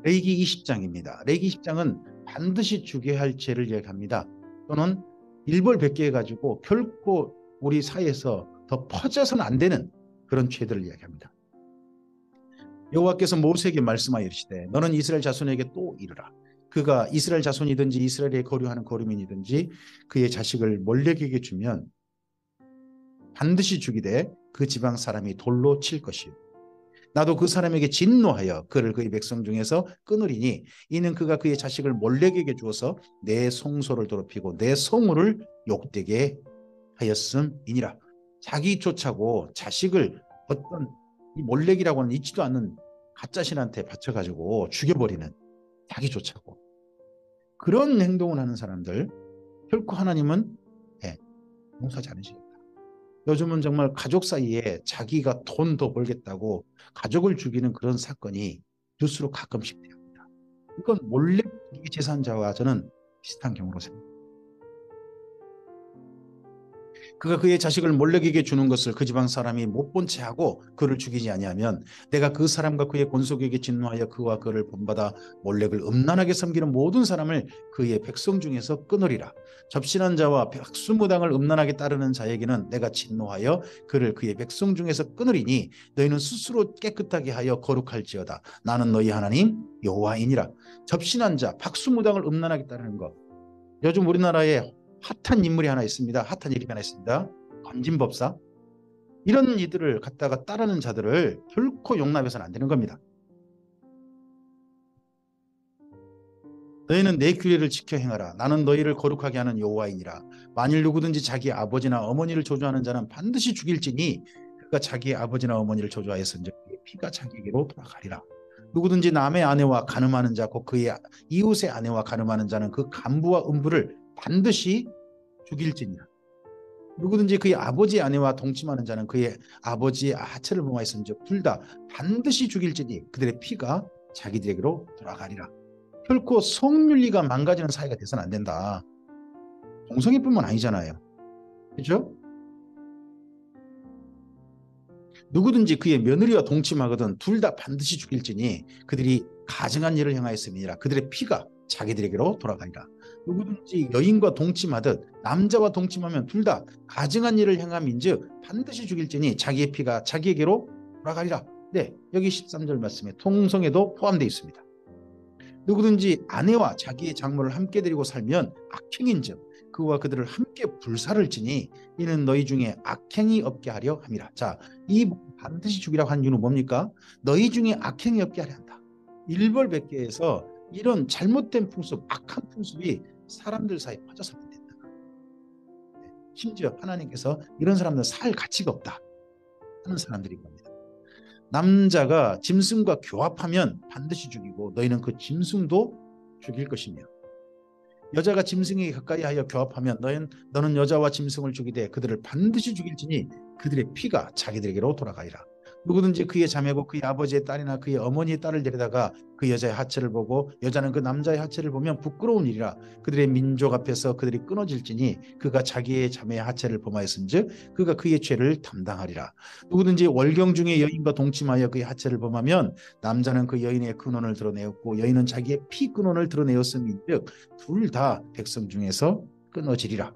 레위기 20장입니다. 레위기 20장은 반드시 죽여야 할 죄를 이야기합니다. 또는 일벌백계 해가지고 결코 우리 사이에서 더 퍼져서는 안 되는 그런 죄들을 이야기합니다. 여호와께서 모세에게 말씀하여 이르시되 너는 이스라엘 자손에게 또 이르라. 그가 이스라엘 자손이든지 이스라엘에 거류하는 거류민이든지 그의 자식을 몰렉에게 주면 반드시 죽이되 그 지방 사람이 돌로 칠 것이요. 나도 그 사람에게 진노하여 그를 그의 백성 중에서 끊으리니 이는 그가 그의 자식을 몰렉에게 주어서 내 성소를 더럽히고 내 성물을 욕되게 하였음이니라. 자기 쫓아고 자식을 어떤 이 몰렉이라고 하는 있지도 않는 가짜 신한테 바쳐가지고 죽여버리는, 자기 쫓아고 그런 행동을 하는 사람들 결코 하나님은 용서하지 않으시겠다. 요즘은 정말 가족 사이에 자기가 돈 더 벌겠다고 가족을 죽이는 그런 사건이 뉴스로 가끔씩 됩니다. 이건 몰래 재산자와 저는 비슷한 경우로 생각합니다. 그가 그의 자식을 몰렉에게 주는 것을 그 지방 사람이 못 본 채 하고 그를 죽이지 아니하면 내가 그 사람과 그의 권속에게 진노하여 그와 그를 본받아 몰렉을 음란하게 섬기는 모든 사람을 그의 백성 중에서 끊으리라. 접신한 자와 백수무당을 음란하게 따르는 자에게는 내가 진노하여 그를 그의 백성 중에서 끊으리니 너희는 스스로 깨끗하게 하여 거룩할지어다. 나는 너희 하나님 여호와이니라. 접신한 자, 박수무당을 음란하게 따르는 것. 요즘 우리나라에 핫한 인물이 하나 있습니다. 핫한 이름이 하나 있습니다. 관진법사. 이런 이들을 갖다가 따르는 자들을 결코 용납해서는 안 되는 겁니다. 너희는 내 규례를 지켜 행하라. 나는 너희를 거룩하게 하는 여호와이니라. 만일 누구든지 자기 아버지나 어머니를 저주하는 자는 반드시 죽일지니 그가 자기 아버지나 어머니를 저주하였은즉 피가 자기에게로 돌아가리라. 누구든지 남의 아내와 간음하는 자, 곧 그의 이웃의 아내와 간음하는 자는 그 간부와 음부를 반드시 죽일지니라. 누구든지 그의 아버지의 아내와 동침하는 자는 그의 아버지의 하체를 범하였은즉 둘 다 반드시 죽일지니 그들의 피가 자기들에게로 돌아가리라. 결코 성윤리가 망가지는 사회가 돼서는 안 된다. 동성애뿐만 아니잖아요. 그렇죠? 누구든지 그의 며느리와 동침하거든 둘 다 반드시 죽일지니 그들이 가증한 일을 행하였음이니라. 그들의 피가 자기들에게로 돌아가리라. 누구든지 여인과 동침하듯 남자와 동침하면 둘 다 가증한 일을 행함인즉 반드시 죽일지니 자기의 피가 자기에게로 돌아가리라. 네, 여기 13절 말씀에 통성에도 포함되어 있습니다. 누구든지 아내와 자기의 장모를 함께 데리고 살면 악행인즉 그와 그들을 함께 불사를 지니 이는 너희 중에 악행이 없게 하려 함이라. 자, 이 반드시 죽이라고 한 이유는 뭡니까? 너희 중에 악행이 없게 하려 한다. 일벌백계에서 이런 잘못된 풍습, 악한 풍습이 사람들 사이에 퍼져서 안 된다. 심지어 하나님께서 이런 사람들 살 가치가 없다 하는 사람들인 겁니다. 남자가 짐승과 교합하면 반드시 죽이고 너희는 그 짐승도 죽일 것이며 여자가 짐승에게 가까이 하여 교합하면 너는 여자와 짐승을 죽이되 그들을 반드시 죽일지니 그들의 피가 자기들에게로 돌아가리라. 누구든지 그의 자매고 그의 아버지의 딸이나 그의 어머니의 딸을 데려다가 그 여자의 하체를 보고 여자는 그 남자의 하체를 보면 부끄러운 일이라. 그들의 민족 앞에서 그들이 끊어질지니 그가 자기의 자매의 하체를 범하였은즉 그가 그의 죄를 담당하리라. 누구든지 월경 중에 여인과 동침하여 그의 하체를 범하면 남자는 그 여인의 근원을 드러내었고 여인은 자기의 피 근원을 드러내었음인즉 둘 다 백성 중에서 끊어지리라.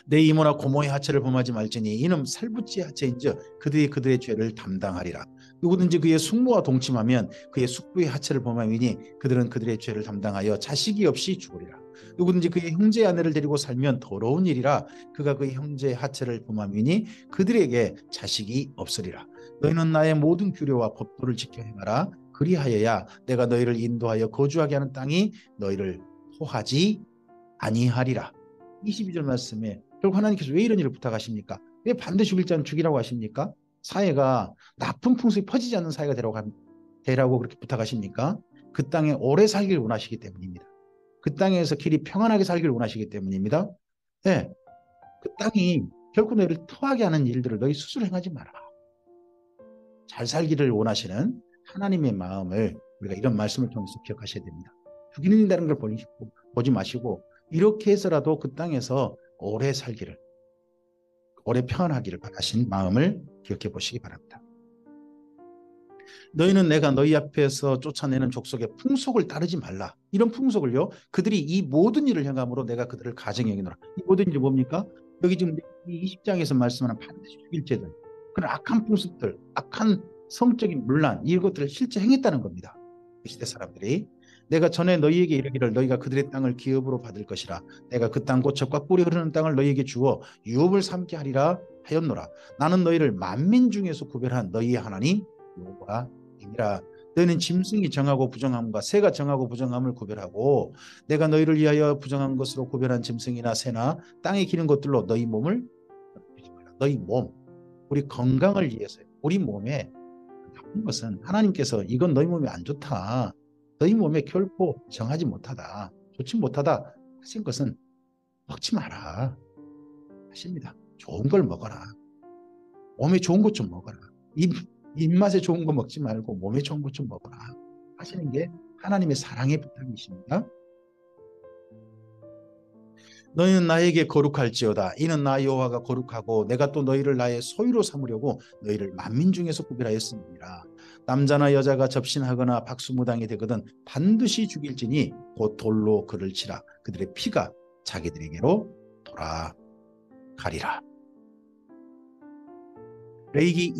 내 이모나 고모의 하체를 범하지 말지니 이는 살부치의 하체인즉 그들의 죄를 담당하리라. 누구든지 그의 숙모와 동침하면 그의 숙부의 하체를 범하이니 그들은 그들의 죄를 담당하여 자식이 없이 죽으리라. 누구든지 그의 형제의 아내를 데리고 살면 더러운 일이라. 그가 그의 형제의 하체를 범하이니 그들에게 자식이 없으리라. 너희는 나의 모든 규례와 법도를 지켜 행하라. 그리하여야 내가 너희를 인도하여 거주하게 하는 땅이 너희를 토하지 아니하리라. 22절 말씀에 결국 하나님께서 왜 이런 일을 부탁하십니까? 왜 반드시 죽일 자는 죽이라고 하십니까? 사회가 나쁜 풍습이 퍼지지 않는 사회가 되라고 그렇게 부탁하십니까? 그 땅에 오래 살길 원하시기 때문입니다. 그 땅에서 길이 평안하게 살길 원하시기 때문입니다. 네, 그 땅이 결코 너희를 토하게 하는 일들을 너희 스스로 행하지 마라. 잘 살기를 원하시는 하나님의 마음을 우리가 이런 말씀을 통해서 기억하셔야 됩니다. 죽이는다는 걸 보지 마시고 이렇게 해서라도 그 땅에서 오래 살기를, 오래 평안하기를 바라신 마음을 기억해 보시기 바랍니다. 너희는 내가 너희 앞에서 쫓아내는 족속의 풍속을 따르지 말라. 이런 풍속을요, 그들이 이 모든 일을 행함으로 내가 그들을 가증히 여기노라. 이 모든 일이 뭡니까? 여기 지금 이 20장에서 말씀하는 반드시 죽일 죄들, 그런 악한 풍습들, 악한 성적인 문란, 이것들을 실제 행했다는 겁니다. 그 시대 사람들이. 내가 전에 너희에게 이르기를 너희가 그들의 땅을 기업으로 받을 것이라. 내가 그 땅 곧 젖과 꿀이 흐르는 땅을 너희에게 주어 유업을 삼게 하리라 하였노라. 나는 너희를 만민 중에서 구별한 너희의 하나님 여호와이니라. 너희는 짐승이 정하고 부정함과 새가 정하고 부정함을 구별하고 내가 너희를 위하여 부정한 것으로 구별한 짐승이나 새나 땅에 기는 것들로 너희 몸을 너희 몸, 우리 건강을 위해서요. 우리 몸에 나쁜 것은 하나님께서 이건 너희 몸에 안 좋다, 너희 몸에 결코 정하지 못하다, 좋지 못하다 하신 것은 먹지 마라 하십니다. 좋은 걸 먹어라. 몸에 좋은 것 좀 먹어라. 입맛에 좋은 거 먹지 말고 몸에 좋은 것 좀 먹어라 하시는 게 하나님의 사랑의 부탁이십니다. 너희는 나에게 거룩할지어다. 이는 나 여호와가 거룩하고 내가 또 너희를 나의 소유로 삼으려고 너희를 만민 중에서 구별하였습니다. 남자나 여자가 접신하거나 박수무당이 되거든 반드시 죽일지니 곧 돌로 그를 치라. 그들의 피가 자기들에게로 돌아가리라. 레위기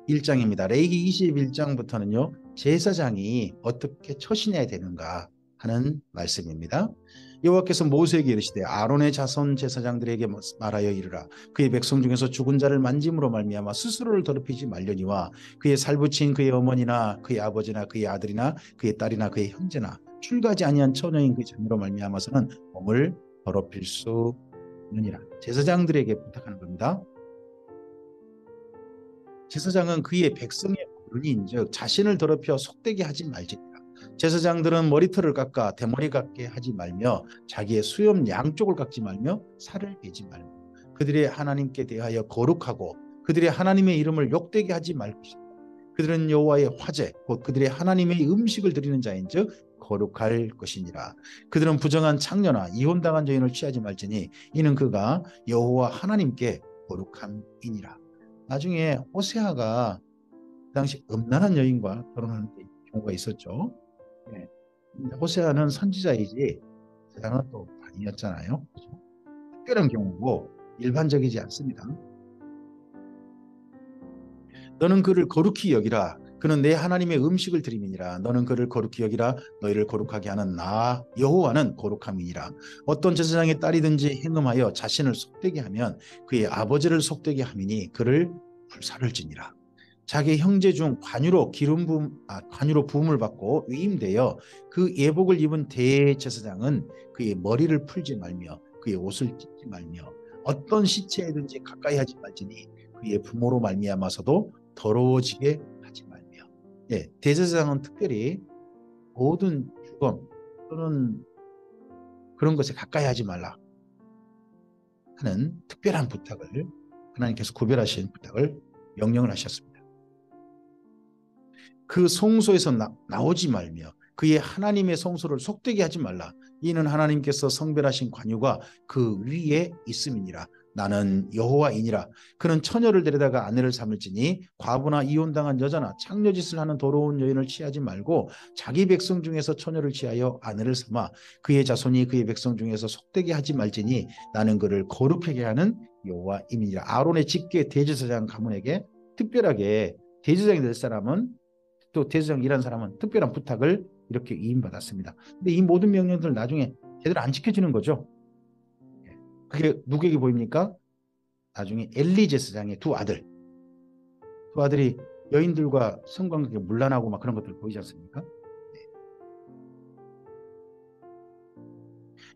21장입니다. 레위기 21장부터는요, 제사장이 어떻게 처신해야 되는가 하는 말씀입니다. 여호와께서 모세에게 이르시되 아론의 자손 제사장들에게 말하여 이르라. 그의 백성 중에서 죽은 자를 만짐으로 말미암아 스스로를 더럽히지 말려니와 그의 살부친 그의 어머니나 그의 아버지나 그의 아들이나 그의 딸이나 그의 형제나 출가하지 아니한 처녀인 그의 자녀로 말미암아서는 몸을 더럽힐 수 없느니라. 제사장들에게 부탁하는 겁니다. 제사장은 그의 백성의 어른인즉 자신을 더럽혀 속되게 하지 말지니라. 제사장들은 머리털을 깎아 대머리 같게 하지 말며 자기의 수염 양쪽을 깎지 말며 살을 베지 말며 그들의 하나님께 대하여 거룩하고 그들의 하나님의 이름을 욕되게 하지 말 것이다. 그들은 여호와의 화제 곧 그들의 하나님의 음식을 드리는 자인즉 거룩할 것이니라. 그들은 부정한 창녀나 이혼당한 여인을 취하지 말지니 이는 그가 여호와 하나님께 거룩함이니라. 나중에 호세아가 그 당시 음란한 여인과 결혼하는 경우가 있었죠. 네. 호세아는 선지자이지 세상은 또 아니었잖아요. 그렇죠? 특별한 경우고 일반적이지 않습니다. 너는 그를 거룩히 여기라. 그는 내 하나님의 음식을 드림이니라. 너는 그를 거룩히 여기라. 너희를 거룩하게 하는 나 여호와는 거룩함이니라. 어떤 제사장의 딸이든지 행음하여 자신을 속되게 하면 그의 아버지를 속되게 함이니 그를 불사를 지니라. 자기 형제 중 관유로 관유로 부음을 받고 위임되어 그 예복을 입은 대제사장은 그의 머리를 풀지 말며 그의 옷을 찢지 말며 어떤 시체에든지 가까이 하지 말지니 그의 부모로 말미암아서도 더러워지게 하지 말며. 예, 대제사장은 특별히 모든 죽음 또는 그런 것에 가까이 하지 말라 하는 특별한 부탁을 하나님께서 구별하신 부탁을 명령을 하셨습니다. 그 성소에서 나오지 말며 그의 하나님의 성소를 속되게 하지 말라. 이는 하나님께서 성별하신 관유가 그 위에 있음이니라. 나는 여호와이니라. 그는 처녀를 데려다가 아내를 삼을지니 과부나 이혼당한 여자나 창녀짓을 하는 더러운 여인을 취하지 말고 자기 백성 중에서 처녀를 취하여 아내를 삼아 그의 자손이 그의 백성 중에서 속되게 하지 말지니 나는 그를 거룩하게 하는 여호와임이니라. 아론의 직계 대제사장 가문에게 특별하게 대제사장이 될 사람은 또 대제사장 일한 사람은 특별한 부탁을 이렇게 위임받았습니다. 근데 이 모든 명령들 나중에 제대로 안 지켜지는 거죠. 그게 누구에게 보입니까? 나중에 엘리 제사장의 두 아들이 여인들과 성관계에 문란하고 막 그런 것들 보이지 않습니까?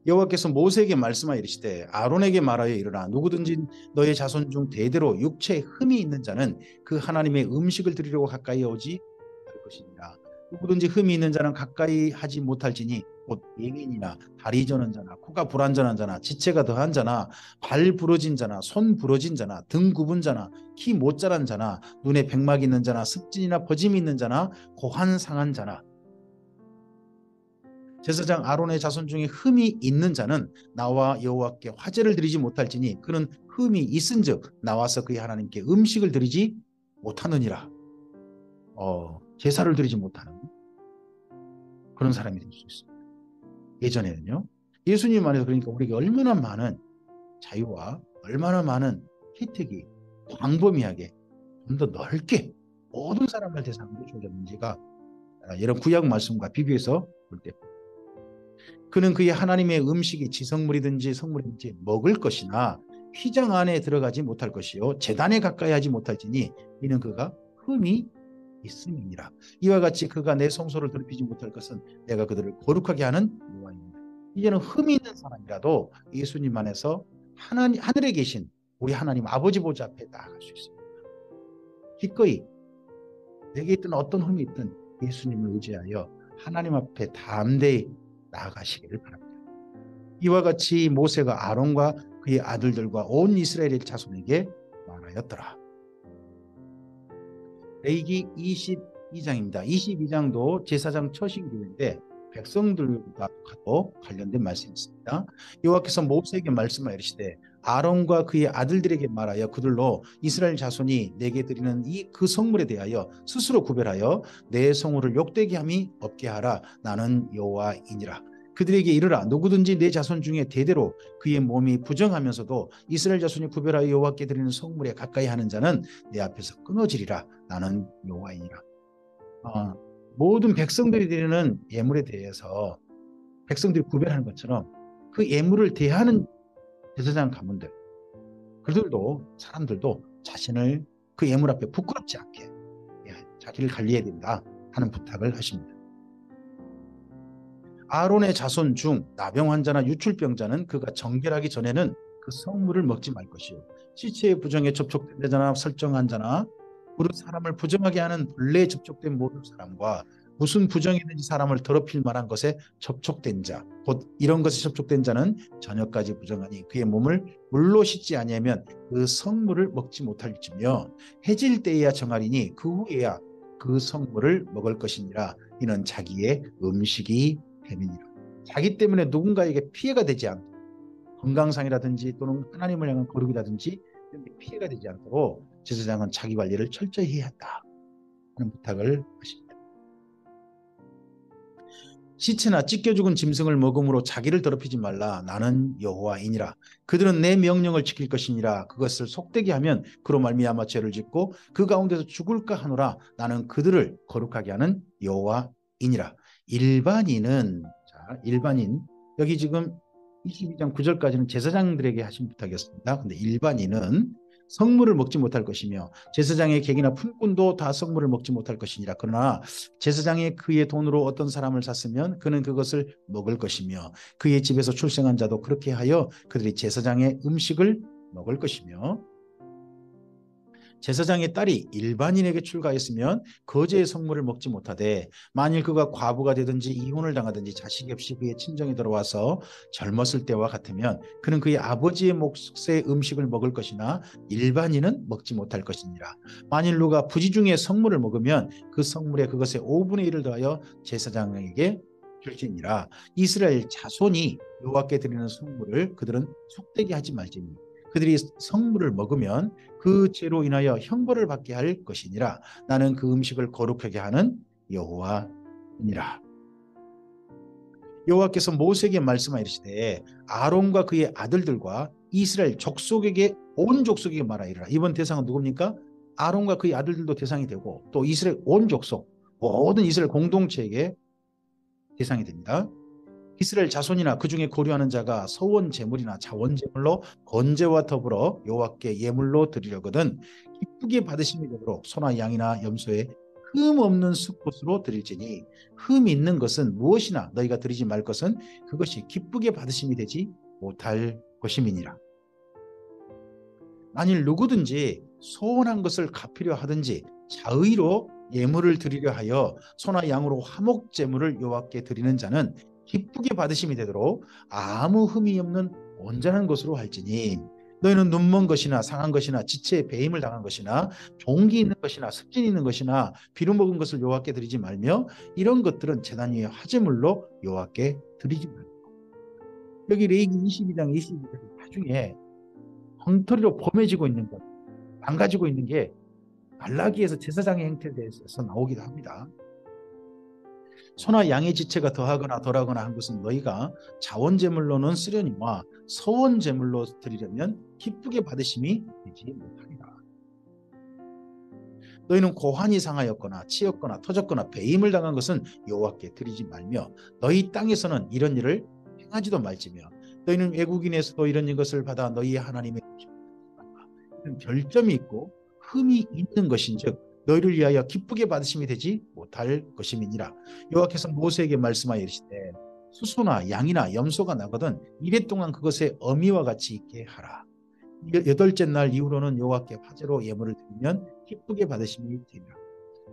여호와께서 모세에게 말씀하여 이르시되 아론에게 말하여 이르라. 누구든지 너의 자손 중 대대로 육체에 흠이 있는 자는 그 하나님의 음식을 드리려고 가까이 오지 할 것이니라. 누구든지 흠이 있는 자는 가까이 하지 못할지니 곧 맹인이나 다리 저는 자나 코가 불완전한 자나 지체가 더한 자나 발 부러진 자나 손 부러진 자나 등 굽은 자나 키 못 자란 자나 눈에 백막 있는 자나 습진이나 버짐이 있는 자나 고한 상한 자나. 제사장 아론의 자손 중에 흠이 있는 자는 나와 여호와께 화제를 드리지 못할지니 그는 흠이 있은즉 나와서 그의 하나님께 음식을 드리지 못하느니라. 제사를 드리지 못하는 그런 사람이 될 수 있습니다. 예전에는요. 예수님 안에서 그러니까 우리가 얼마나 많은 자유와 얼마나 많은 혜택이 광범위하게 좀 더 넓게 모든 사람을 대상으로 주어졌는지가 이런 구약 말씀과 비교해서 볼 때 그는 그의 하나님의 음식이 지성물이든지 성물이든지 먹을 것이나 휘장 안에 들어가지 못할 것이요 제단에 가까이 하지 못할지니 이는 그가 흠이 있음이니라. 이와 같이 그가 내 성소를 더럽히지 못할 것은 내가 그들을 거룩하게 하는 여호와입니다. 이제는 흠이 있는 사람이라도 예수님 안에서 하늘에 계신 우리 하나님 아버지 보좌 앞에 나아갈 수 있습니다. 기꺼이 내게 있던 어떤 흠이 있든 예수님을 의지하여 하나님 앞에 담대히 나아가시기를 바랍니다. 이와 같이 모세가 아론과 그의 아들들과 온 이스라엘의 자손에게 말하였더라. 레위기 22장입니다. 22장도 제사장 처신교인데 백성들과도 관련된 말씀이 있습니다. 여호와께서 모세에게 말씀하여 이르시되 아론과 그의 아들들에게 말하여 그들로 이스라엘 자손이 내게 드리는 그 성물에 대하여 스스로 구별하여 내 성물을 욕되게 함이 없게 하라. 나는 여호와이니라. 그들에게 이르라. 누구든지 내 자손 중에 대대로 그의 몸이 부정하면서도 이스라엘 자손이 구별하여 여호와께 드리는 성물에 가까이 하는 자는 내 앞에서 끊어지리라. 나는 여호와이니라. 모든 백성들이 드리는 예물에 대해서 백성들이 구별하는 것처럼 그 예물을 대하는 제사장 가문들 그들도 사람들도 자신을 그 예물 앞에 부끄럽지 않게 자기를 관리해야 된다 하는 부탁을 하십니다. 아론의 자손 중 나병 환자나 유출병자는 그가 정결하기 전에는 그 성물을 먹지 말 것이요 시체의 부정에 접촉된 자나 설정한 자나 무릇 사람을 부정하게 하는 본래에 접촉된 모든 사람과 무슨 부정이든지 사람을 더럽힐 만한 것에 접촉된 자, 곧 이런 것에 접촉된 자는 저녁까지 부정하니 그의 몸을 물로 씻지 아니하면 그 성물을 먹지 못할지며 해질 때에야 정하리니 그 후에야 그 성물을 먹을 것이니라. 이는 자기의 음식이 됨이니라. 자기 때문에 누군가에게 피해가 되지 않도록 건강상이라든지 또는 하나님을 향한 거룩이라든지 피해가 되지 않도록 제사장은 자기 관리를 철저히 해야 한다 하는 부탁을 하십니다. 시체나 찢겨 죽은 짐승을 먹음으로 자기를 더럽히지 말라. 나는 여호와이니라. 그들은 내 명령을 지킬 것이니라. 그것을 속되게 하면 그로 말미암아 죄를 짓고 그 가운데서 죽을까 하노라. 나는 그들을 거룩하게 하는 여호와이니라. 일반인은 일반인 여기 지금 22장 9절까지는 제사장들에게 하신 부탁이었습니다. 근데 일반인은 성물을 먹지 못할 것이며 제사장의 객이나 품꾼도 다 성물을 먹지 못할 것이니라. 그러나 제사장이 그의 돈으로 어떤 사람을 샀으면 그는 그것을 먹을 것이며 그의 집에서 출생한 자도 그렇게 하여 그들이 제사장의 음식을 먹을 것이며 제사장의 딸이 일반인에게 출가했으면 거제의 성물을 먹지 못하되 만일 그가 과부가 되든지 이혼을 당하든지 자식이 없이 그의 친정에 들어와서 젊었을 때와 같으면 그는 그의 아버지의 몫의 음식을 먹을 것이나 일반인은 먹지 못할 것이니라. 만일 누가 부지 중에 성물을 먹으면 그 성물에 그것의 5분의 1을 더하여 제사장에게 줄지니라. 이스라엘 자손이 여호와께 드리는 성물을 그들은 속되게 하지 말지니 그들이 성물을 먹으면 그 죄로 인하여 형벌을 받게 할 것이니라. 나는 그 음식을 거룩하게 하는 여호와이니라. 여호와께서 모세에게 말씀하시되 아론과 그의 아들들과 이스라엘 족속에게 온 족속에게 말하리라. 이번 대상은 누굽니까? 아론과 그의 아들들도 대상이 되고 또 이스라엘 온 족속 모든 이스라엘 공동체에게 대상이 됩니다. 이스라엘 자손이나 그 중에 고려하는 자가 서원 제물이나 자원 제물로 번제와 더불어 여호와께 예물로 드리려거든 기쁘게 받으심이 되도록 소나 양이나 염소에 흠 없는 수꽃으로 드릴지니 흠 있는 것은 무엇이나 너희가 드리지 말 것은 그것이 기쁘게 받으심이 되지 못할 것임이니라. 만일 누구든지 소원한 것을 갚으려 하든지 자의로 예물을 드리려 하여 소나 양으로 화목 제물을 여호와께 드리는 자는 기쁘게 받으심이 되도록 아무 흠이 없는 온전한 것으로 할지니 너희는 눈먼 것이나 상한 것이나 지체에 배임을 당한 것이나 종기 있는 것이나 습진 있는 것이나 비루 먹은 것을 여호와께 드리지 말며 이런 것들은 제단 위에 화제물로 여호와께 드리지 말고. 여기 레위기 22장 22절 나중에 엉터리로 범해지고 있는 것 망가지고 있는 게 말라기에서 제사장의 형태에 대해서 나오기도 합니다. 소나 양의 지체가 더하거나 덜하거나 한 것은 너희가 자원제물로는 쓰려니와 서원제물로 드리려면 기쁘게 받으심이 되지 못하리라. 너희는 고환이 상하였거나 치였거나 터졌거나 배임을 당한 것은 여호와께 드리지 말며 너희 땅에서는 이런 일을 행하지도 말지며 너희는 외국인에서도 이런 것을 받아 너희 하나님의 결점이 있고 흠이 있는 것인즉 너희를 위하여 기쁘게 받으심이 되지 못할 것임이니라. 여호와께서 모세에게 말씀하여 이르시되 수소나 양이나 염소가 나거든 이래 동안 그것의 어미와 같이 있게 하라. 여덟째 날 이후로는 여호와께 화제로 예물을 드리면 기쁘게 받으심이 되리라.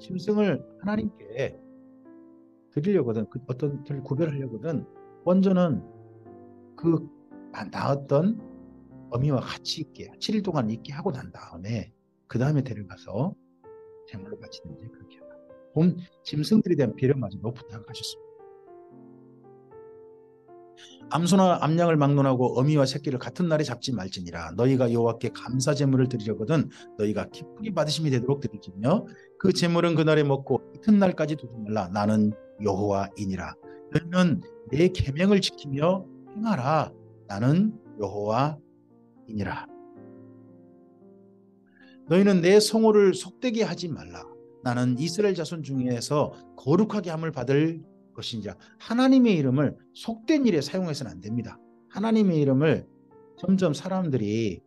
짐승을 하나님께 드리려거든 어떤 구별하려거든 먼저는 그 낳았던 어미와 같이 있게 7일 동안 있게 하고 난 다음에 그 다음에 데려가서 제물로 바치든지 그렇게 하라. 본 짐승들에 대한 배려마저도 부탁하셨습니다. 암소나 암양을 막론하고 어미와 새끼를 같은 날에 잡지 말지니라. 너희가 여호와께 감사 제물을 드리려거든 너희가 기쁘게 받으심이 되도록 드릴지며 그 제물은 그날에 먹고 이튿날까지 두지 말라. 나는 여호와이니라. 너희는 내 계명을 지키며 행하라. 나는 여호와이니라. 너희는 내 성호를 속되게 하지 말라. 나는 이스라엘 자손 중에서 거룩하게 함을 받을 것인지라. 하나님의 이름을 속된 일에 사용해서는 안 됩니다. 하나님의 이름을 점점 사람들이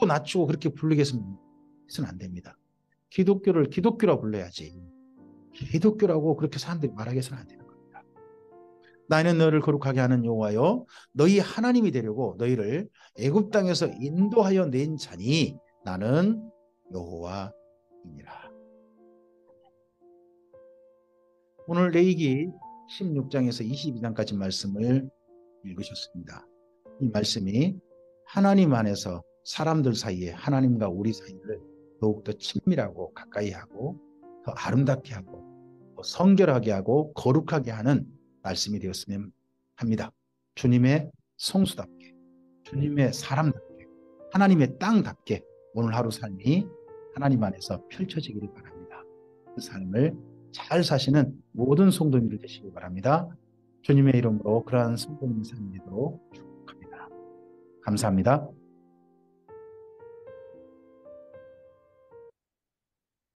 낮추고 그렇게 부르게 해서는 안 됩니다. 기독교를 기독교라 불러야지. 기독교라고 그렇게 사람들이 말하게 해서는 안 되는 겁니다. 나는 너를 거룩하게 하는 여호와여 너희 하나님이 되려고 너희를 애굽 땅에서 인도하여 낸 자니 나는 여호와이니라. 오늘 레위기 16장에서 22장까지 말씀을 읽으셨습니다. 이 말씀이 하나님 안에서 사람들 사이에 하나님과 우리 사이를 더욱더 친밀하고 가까이 하고 더 아름답게 하고 더 성결하게 하고 거룩하게 하는 말씀이 되었으면 합니다. 주님의 성수답게 주님의 사람답게 하나님의 땅답게 오늘 하루 삶이 하나님 안에서 펼쳐지기를 바랍니다. 그 삶을 잘 사시는 모든 성도님들 되시길 바랍니다. 주님의 이름으로 그러한 성도님의 삶이 되도록 축복합니다. 감사합니다.